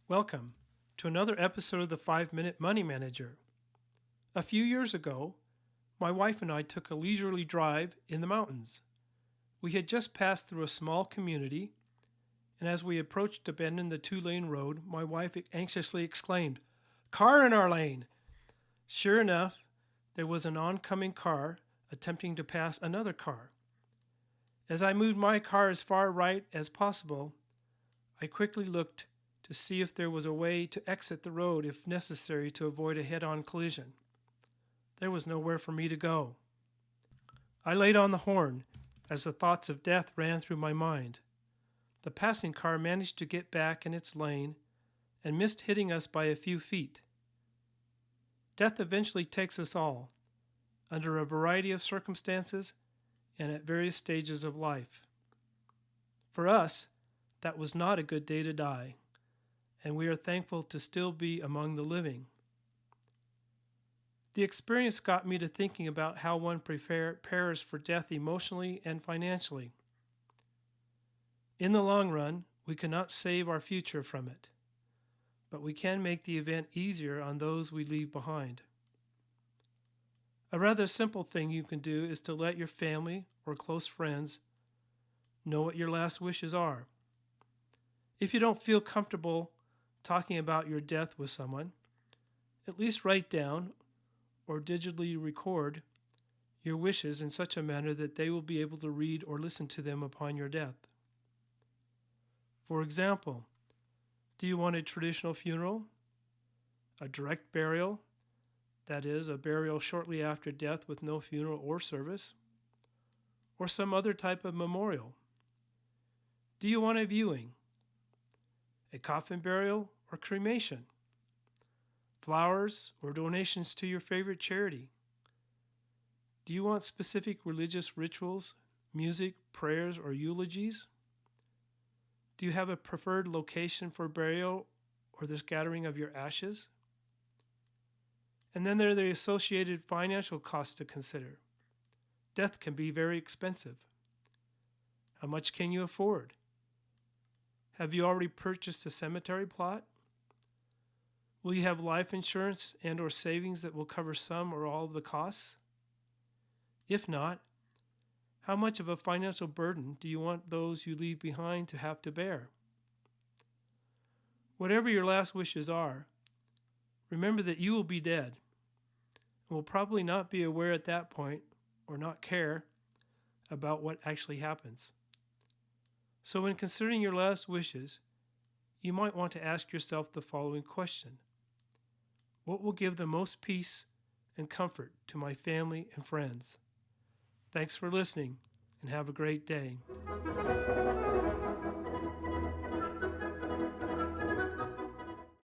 Welcome to another episode of the 5 Minute Money Manager. A few years ago, my wife and I took a leisurely drive in the mountains. We had just passed through a small community, and as we approached a bend in the two-lane road, my wife anxiously exclaimed, "Car in our lane!" Sure enough, there was an oncoming car attempting to pass another car. As I moved my car as far right as possible, I quickly looked to see if there was a way to exit the road if necessary to avoid a head-on collision. There was nowhere for me to go. I laid on the horn as the thoughts of death ran through my mind. The passing car managed to get back in its lane and missed hitting us by a few feet. Death eventually takes us all, under a variety of circumstances and at various stages of life. For us, that was not a good day to die, and we are thankful to still be among the living. The experience got me to thinking about how one prepares for death emotionally and financially. In the long run, we cannot save our future from it, but we can make the event easier on those we leave behind. A rather simple thing you can do is to let your family or close friends know what your last wishes are. If you don't feel comfortable talking about your death with someone, at least write down or digitally record your wishes in such a manner that they will be able to read or listen to them upon your death. For example, do you want a traditional funeral, a direct burial, that is, a burial shortly after death with no funeral or service, or some other type of memorial? Do you want a viewing, a coffin burial, or cremation, flowers, or donations to your favorite charity? Do you want specific religious rituals, music, prayers, or eulogies? Do you have a preferred location for burial or the scattering of your ashes? And then there are the associated financial costs to consider. Death can be very expensive. How much can you afford? Have you already purchased a cemetery plot? Will you have life insurance and or savings that will cover some or all of the costs? If not, how much of a financial burden do you want those you leave behind to have to bear? Whatever your last wishes are, remember that you will be dead and will probably not be aware at that point or not care about what actually happens. So when considering your last wishes, you might want to ask yourself the following question: what will give the most peace and comfort to my family and friends? Thanks for listening, and have a great day.